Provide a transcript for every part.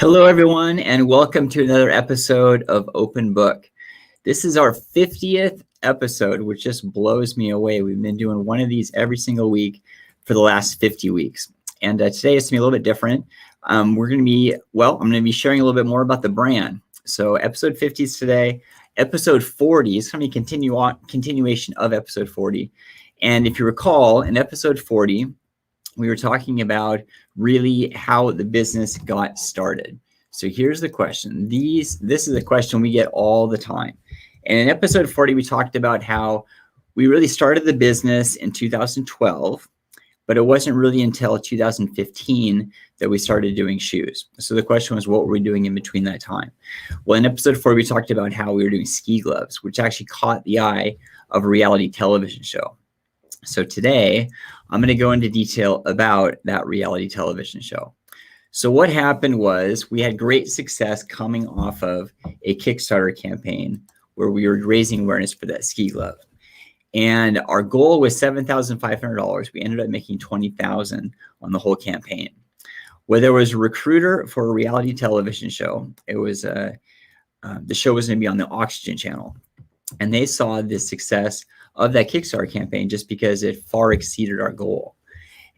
Hello, everyone, and welcome to another episode of Open Book. This is our 50th episode, which just blows me away. We've been doing one of these every single week for the last 50 weeks. And today it's going to be a little bit different. I'm going to be sharing a little bit more about the brand. So episode 50 is today. Episode 40 is going to be continuation of episode 40. And if you recall, in episode 40, we were talking about really how the business got started. So here's the question. This is a question we get all the time. And in episode 40, we talked about how we really started the business in 2012, but it wasn't really until 2015 that we started doing shoes. So the question was, what were we doing in between that time? Well, in episode 4, we talked about how we were doing ski gloves, which actually caught the eye of a reality television show. So today, I'm going to go into detail about that reality television show. So what happened was we had great success coming off of a Kickstarter campaign where we were raising awareness for that ski glove. And our goal was $7,500. We ended up making $20,000 on the whole campaign. Where there was a recruiter for a reality television show, it was the show was going to be on the Oxygen channel. And they saw the success of that Kickstarter campaign just because it far exceeded our goal.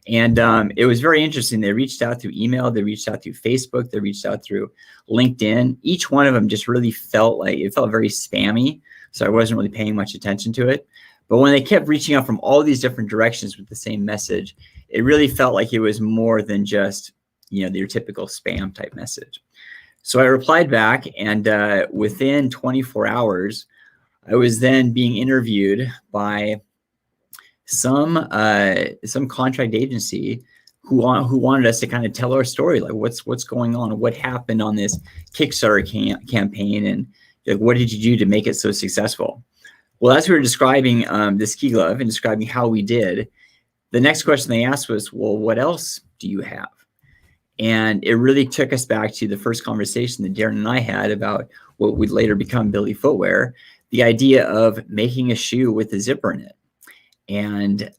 And it was very interesting. They reached out through email, they reached out through Facebook, they reached out through LinkedIn. Each one of them just really felt very spammy. So I wasn't really paying much attention to it. But when they kept reaching out from all these different directions with the same message, it really felt like it was more than just, your typical spam type message. So I replied back, and within 24 hours, I was then being interviewed by some contract agency who wanted us to kind of tell our story, like what's going on, what happened on this Kickstarter campaign, and like, what did you do to make it so successful? Well, as we were describing the ski glove and describing how we did, the next question they asked was, well, what else do you have? And it really took us back to the first conversation that Darin and I had about what would later become BILLY Footwear, the idea of making a shoe with a zipper in it. And,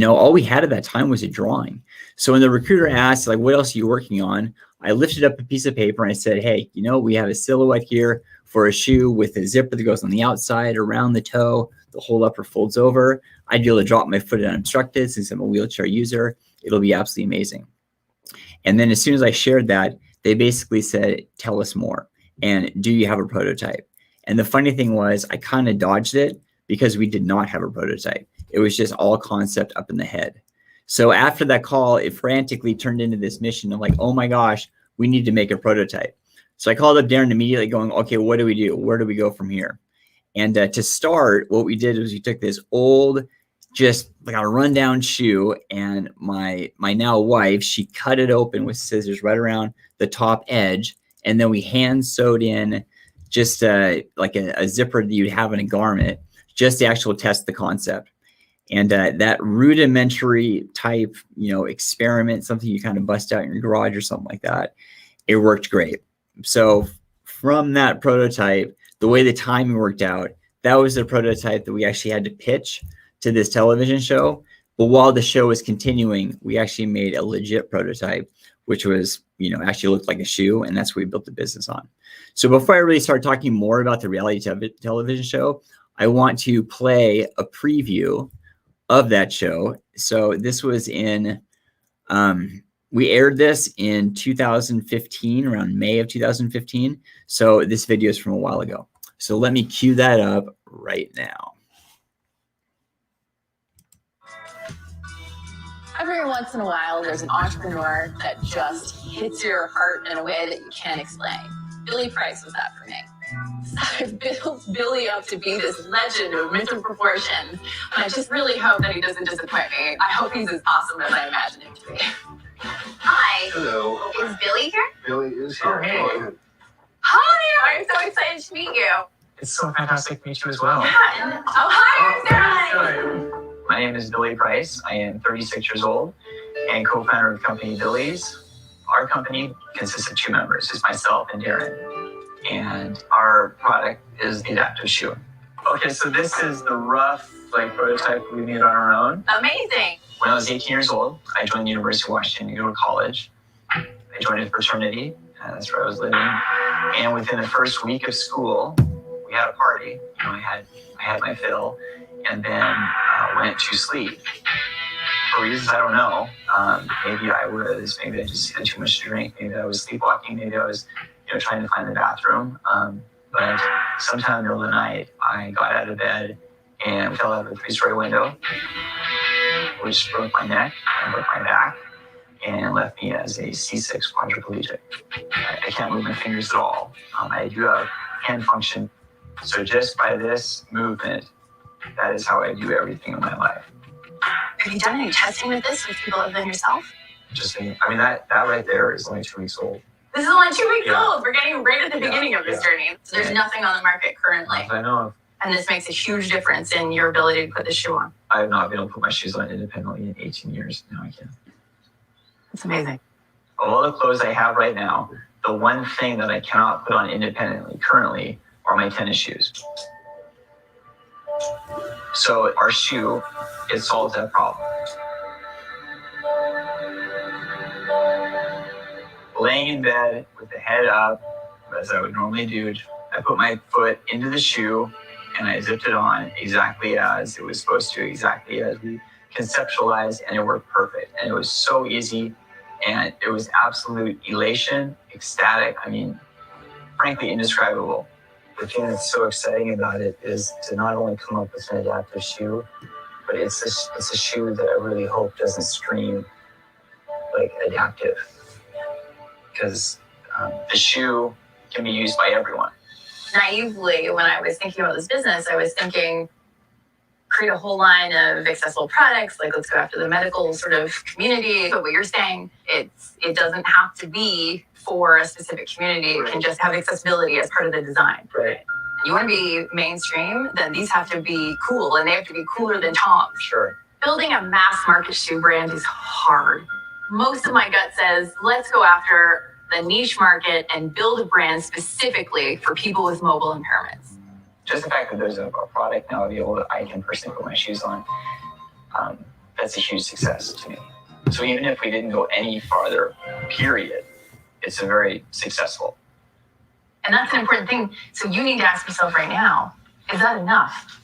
all we had at that time was a drawing. So when the recruiter asked, like, what else are you working on? I lifted up a piece of paper and I said, hey, we have a silhouette here for a shoe with a zipper that goes on the outside around the toe. The whole upper folds over. I'd be able to drop my foot unobstructed since I'm a wheelchair user. It'll be absolutely amazing. And then as soon as I shared that, they basically said, tell us more. And do you have a prototype? And the funny thing was I kind of dodged it because we did not have a prototype. It was just all concept up in the head. So after that call, it frantically turned into this mission of like, oh my gosh, we need to make a prototype. So I called up Darin immediately going, okay, what do we do? Where do we go from here? And to start, what we did was we took this old, just like a rundown shoe, and my now wife, she cut it open with scissors right around the top edge. And then we hand sewed in just like a zipper that you'd have in a garment, just to actually test the concept. And that rudimentary type, experiment, something you kind of bust out in your garage or something like that, it worked great. So from that prototype, the way the timing worked out, that was the prototype that we actually had to pitch to this television show. But while the show was continuing, we actually made a legit prototype, which was, actually looked like a shoe, and that's what we built the business on. So before I really start talking more about the reality television show, I want to play a preview of that show. So this was we aired this in 2015, around May of 2015. So this video is from a while ago. So let me cue that up right now. Every once in a while, there's an entrepreneur that just hits your heart in a way that you can't explain. Billy Price was that for me. So I've built Billy up to be this legend of mental proportions, and I just really hope that he doesn't disappoint me. I hope he's as awesome as I imagine him to be. Hi. Hello. Is Billy here? Billy is here. Oh, hey. Hi, I'm so excited to meet you. It's so fantastic to meet you as well. Yeah. Hi, Darin. My name is Billy Price. I am 36 years old and co-founder of the company Billy's. Our company consists of 2 members. It's myself and Darin. And our product is the adaptive shoe. Okay, so this is the rough prototype we made on our own. Amazing. When I was 18 years old, I joined the University of Washington to go to college. I joined a fraternity That's where I was living. And within the first week of school, we had a party. I had my fill, and then went to sleep. For reasons I don't know. Maybe I just had too much to drink. Maybe I was sleepwalking. Maybe I was, trying to find the bathroom. But sometime in the middle of the night, I got out of bed and fell out of a 3-story window, which broke my neck and broke my back and left me as a C6 quadriplegic. I can't move my fingers at all. I do have hand function. So just by this movement, that is how I do everything in my life. Have you done any testing with this with people other than yourself? That right there is only 2 weeks old. This is only 2 weeks old. We're getting right at the beginning of this journey. So there's Yeah. nothing on the market currently. I know of. And this makes a huge difference in your ability to put the shoe on. I have not been able to put my shoes on independently in 18 years. Now I can. It's amazing. Of all the clothes I have right now, the one thing that I cannot put on independently currently are my tennis shoes. So our shoe, it solves that problem. Laying in bed with the head up, as I would normally do, I put my foot into the shoe and I zipped it on exactly as it was supposed to, exactly as we conceptualized, and it worked perfect. And it was so easy, and it was absolute elation, ecstatic. Frankly, indescribable. The thing that's so exciting about it is to not only come up with an adaptive shoe, but it's a shoe that I really hope doesn't scream like adaptive. Because the shoe can be used by everyone. Naively, when I was thinking about this business, I was thinking, create a whole line of accessible products, like let's go after the medical sort of community. But what you're saying, it doesn't have to be for a specific community. It can just have accessibility as part of the design. Right. You want to be mainstream, then these have to be cool, and they have to be cooler than Tom's. Sure. Building a mass market shoe brand is hard. Most of my gut says, let's go after the niche market and build a brand specifically for people with mobile impairments. Just the fact that there's a product now I can personally put my shoes on, that's a huge success to me. So even if we didn't go any farther, period, it's a very successful. And that's an important thing. So you need to ask yourself right now, is that enough?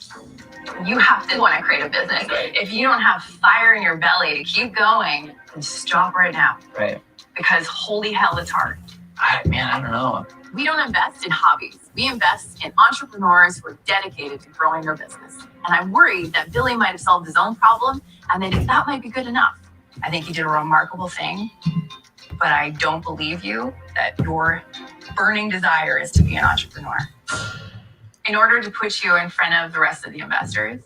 You have to want to create a business. Right. If you don't have fire in your belly to keep going, then stop right now. Right. Because holy hell, it's hard. I don't know. We don't invest in hobbies. We invest in entrepreneurs who are dedicated to growing their business. And I'm worried that Billy might have solved his own problem and that might be good enough. I think he did a remarkable thing, but I don't believe you that your burning desire is to be an entrepreneur. In order to put you in front of the rest of the investors,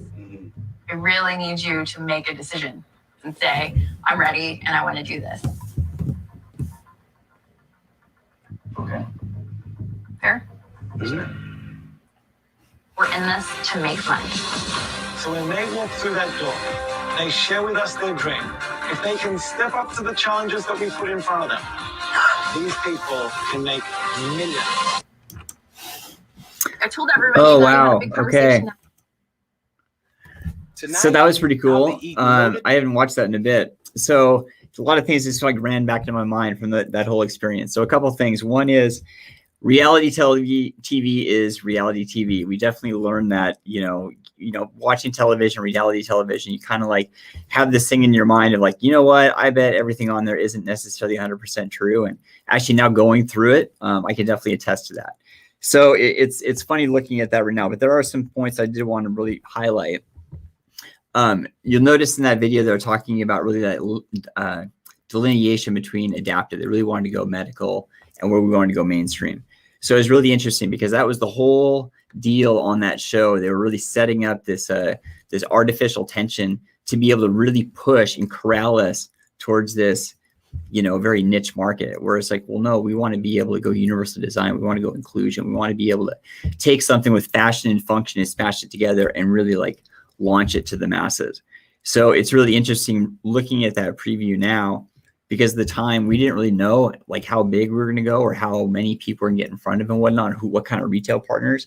I really need you to make a decision and say, I'm ready and I want to do this. Okay. Fair? Mm-hmm. We're in this to make money. So when they walk through that door, they share with us their dream. If they can step up to the challenges that we put in front of them, these people can make millions. I told everybody. Oh, that we had a wow. big Okay. conversation. So that was pretty cool. I haven't watched that in a bit. So a lot of things just like ran back to my mind from that whole experience. So a couple of things. One is reality TV is reality TV. We definitely learned that, watching television, reality television, you kind of like have this thing in your mind of like, you know what, I bet everything on there isn't necessarily 100% true. And actually now going through it, I can definitely attest to that. So it's funny looking at that right now, but there are some points I did want to really highlight. You'll notice in that video, they're talking about really that delineation between adaptive. They really wanted to go medical and where we wanted to go mainstream. So it was really interesting because that was the whole deal on that show. They were really setting up this artificial tension to be able to really push and corral us towards this, very niche market, where it's like, well, no, we want to be able to go universal design. We want to go inclusion. We want to be able to take something with fashion and function and smash it together and really like launch it to the masses. So it's really interesting looking at that preview now, because at the time we didn't really know like how big we were going to go or how many people were going to get in front of and whatnot, what kind of retail partners.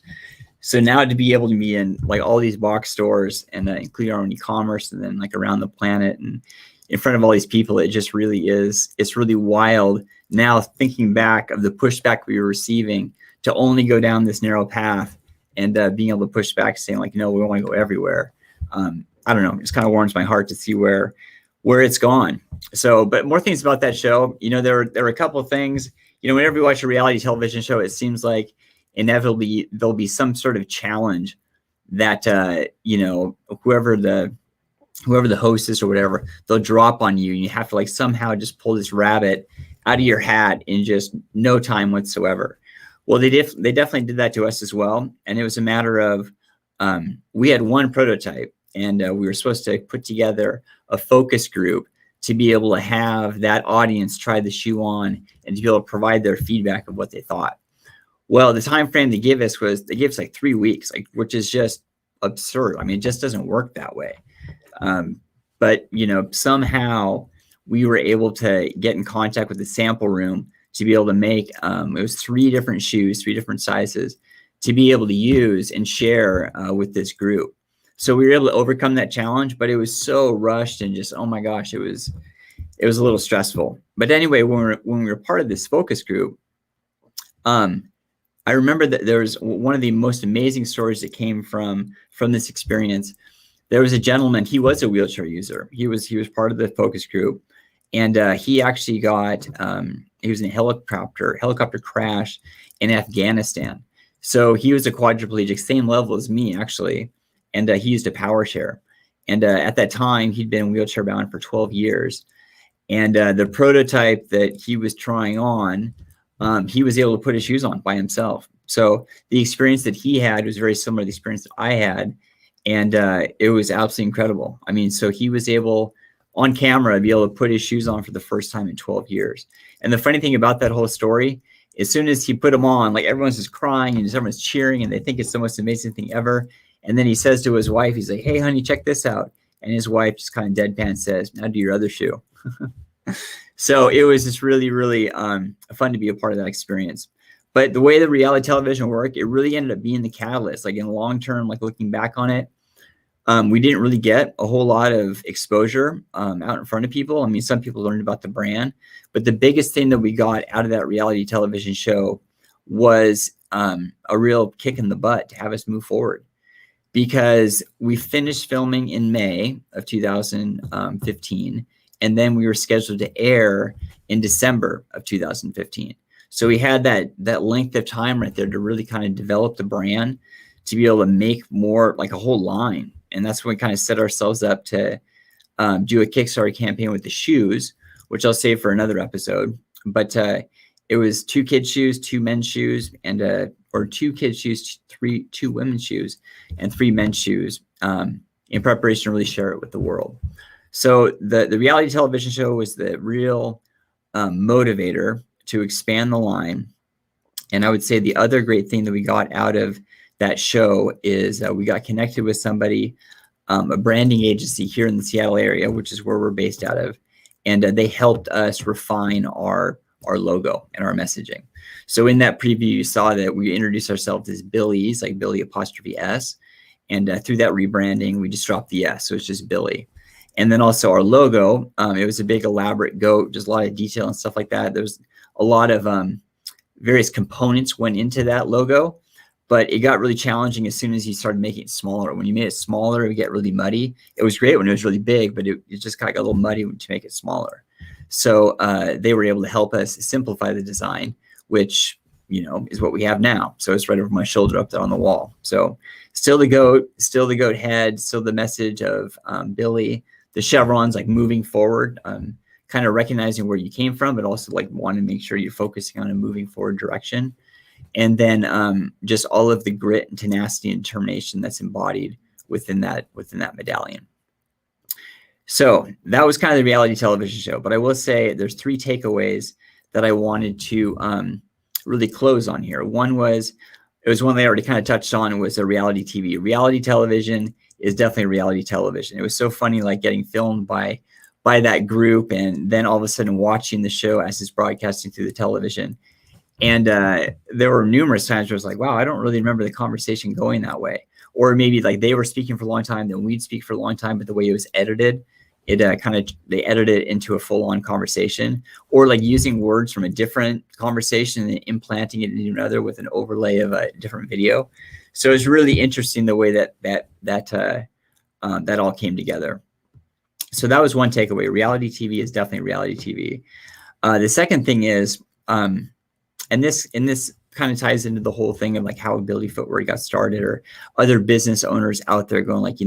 So now to be able to be in like all these box stores and include our own e-commerce and then like around the planet and in front of all these people. It just really is. It's really wild now thinking back of the pushback we were receiving to only go down this narrow path, and being able to push back saying like, no, we want to go everywhere. I don't know. It just kind of warms my heart to see where it's gone. So, but more things about that show. There are a couple of things. Whenever you watch a reality television show, it seems like inevitably there'll be some sort of challenge that whoever the host is or whatever, they'll drop on you, and you have to like somehow just pull this rabbit out of your hat in just no time whatsoever. Well, they definitely did that to us as well, and it was a matter of we had one prototype, and we were supposed to put together a focus group to be able to have that audience try the shoe on and to be able to provide their feedback of what they thought. Well, the time frame they gave us like 3 weeks, which is just absurd. I mean, it just doesn't work that way. But somehow we were able to get in contact with the sample room to be able to make it was 3 different shoes, 3 different sizes, to be able to use and share with this group. So we were able to overcome that challenge, but it was so rushed and just, oh my gosh, it was a little stressful. But anyway, when we were part of this focus group, I remember that there was one of the most amazing stories that came from this experience. There was a gentleman, he was a wheelchair user. He was part of the focus group, and he actually he was in a helicopter crash in Afghanistan. So he was a quadriplegic, same level as me actually, and he used a power chair. And at that time, he'd been wheelchair bound for 12 years. And the prototype that he was trying on, he was able to put his shoes on by himself. So the experience that he had was very similar to the experience that I had. And it was absolutely incredible. I mean, so he was able, on camera, to be able to put his shoes on for the first time in 12 years. And the funny thing about that whole story, as soon as he put them on, like everyone's just crying and everyone's cheering and they think it's the most amazing thing ever. And then he says to his wife, he's like, hey, honey, check this out. And his wife just kind of deadpan says, now do your other shoe. So it was just really, really fun to be a part of that experience. But the way the reality television worked, it really ended up being the catalyst. Like in long term, like looking back on it, we didn't really get a whole lot of exposure out in front of people. I mean, some people learned about the brand, but the biggest thing that we got out of that reality television show was a real kick in the butt to have us move forward. Because we finished filming in May of 2015, and then we were scheduled to air in December of 2015. So we had that length of time right there to really kind of develop the brand, to be able to make more, like a whole line. And that's when we kind of set ourselves up to do a Kickstarter campaign with the shoes, which I'll save for another episode. But it was 2 kids' shoes, 2 men's shoes, and or 2 kids' shoes, 2 women's shoes, and 3 men's shoes in preparation to really share it with the world. So the reality television show was the real motivator to expand the line. And I would say the other great thing that we got out of that show is we got connected with somebody, a branding agency here in the Seattle area, which is where we're based out of. And they helped us refine our logo and our messaging. So in that preview, you saw that we introduced ourselves as Billy's, like Billy apostrophe S. And through that rebranding, we just dropped the S. So it's just Billy. And then also our logo, it was a big elaborate goat, just a lot of detail and stuff like that. There's a lot of various components went into that logo, but it got really challenging as soon as you started making it smaller. When you made it smaller, it would get really muddy. It was great when it was really big, but it just kind of got a little muddy to make it smaller. So they were able to help us simplify the design, which, is what we have now. So it's right over my shoulder up there on the wall. So still the goat head, still the message of Billy, the chevrons, like moving forward, kind of recognizing where you came from, but also like wanting to make sure you're focusing on a moving forward direction. And then just all of the grit and tenacity and determination that's embodied within that medallion. So that was kind of the reality television show. But I will say there's 3 takeaways that I wanted to really close on here. One was, it was one they already kind of touched on. It was a reality TV. Reality television is definitely reality television. It was so funny, like getting filmed by that group, and then all of a sudden watching the show as it's broadcasting through the television. And there were numerous times where I was like, wow, I don't really remember the conversation going that way. Or maybe like they were speaking for a long time, then we'd speak for a long time, but the way it was edited, it they edit it into a full-on conversation, or like using words from a different conversation and implanting it into another with an overlay of a different video. So it's really interesting the way that all came together. So that was one takeaway. Reality TV is definitely reality TV. The second thing is, and this kind of ties into the whole thing of like how BILLY Footwear got started, or other business owners out there going like,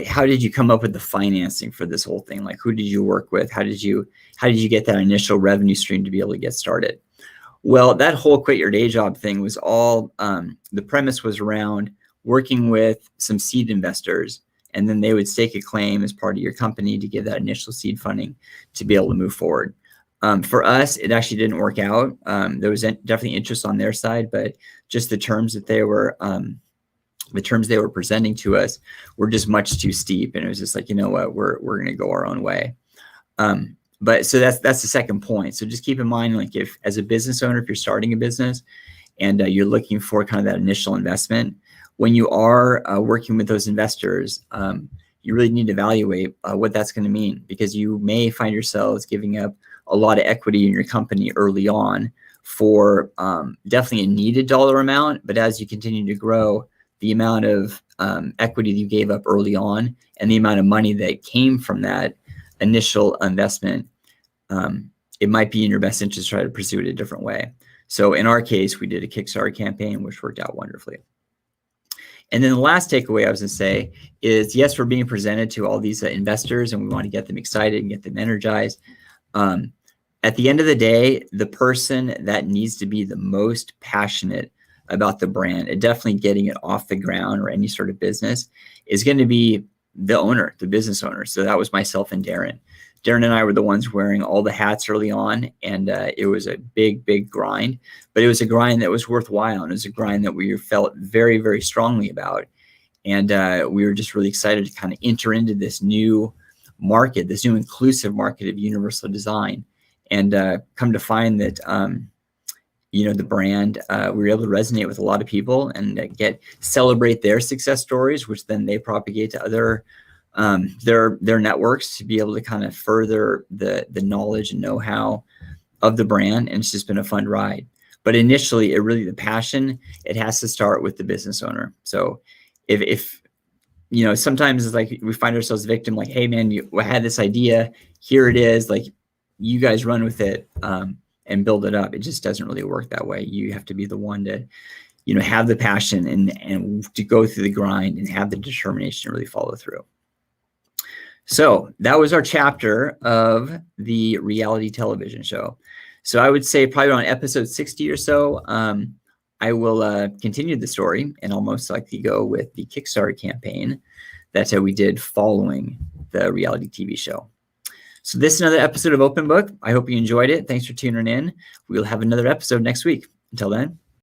how did you come up with the financing for this whole thing? Like, who did you work with? How did you get that initial revenue stream to be able to get started? Well, that whole quit your day job thing was all, the premise was around working with some seed investors, and then they would stake a claim as part of your company to give that initial seed funding to be able to move forward. For us, it actually didn't work out. There was definitely interest on their side, but just the terms that they were presenting to us were just much too steep, and it was just like, you know what, we're going to go our own way. But so that's the second point. So just keep in mind, like, if as a business owner, if you're starting a business and you're looking for kind of that initial investment, when you are working with those investors, you really need to evaluate what that's going to mean, because you may find yourselves giving up a lot of equity in your company early on for definitely a needed dollar amount. But as you continue to grow, the amount of equity that you gave up early on and the amount of money that came from that initial investment, it might be in your best interest to try to pursue it a different way. So in our case, we did a Kickstarter campaign, which worked out wonderfully. And then the last takeaway I was going to say is, yes, we're being presented to all these investors, and we want to get them excited and get them energized. At the end of the day, the person that needs to be the most passionate about the brand and definitely getting it off the ground, or any sort of business, is going to be the owner, the business owner. So that was myself and Darin. Darin and I were the ones wearing all the hats early on, and it was a big, big grind, but it was a grind that was worthwhile, and it was a grind that we felt very, very strongly about. And we were just really excited to kind of enter into this new market, this new inclusive market of universal design, and come to find that, the brand, we were able to resonate with a lot of people and celebrate their success stories, which then they propagate to other their networks to be able to kind of further the knowledge and know-how of the brand. And it's just been a fun ride. But initially, the passion, it has to start with the business owner. So if sometimes it's like we find ourselves victim, like, hey man, I had this idea, here it is, like, you guys run with it and build it up. It just doesn't really work that way. You have to be the one to have the passion and to go through the grind and have the determination to really follow through. So that was our chapter of the reality television show. So I would say probably on episode 60 or so, I will continue the story, and I'll most likely go with the Kickstarter campaign that we did following the reality TV show. So this is another episode of Open Book. I hope you enjoyed it. Thanks for tuning in. We'll have another episode next week. Until then.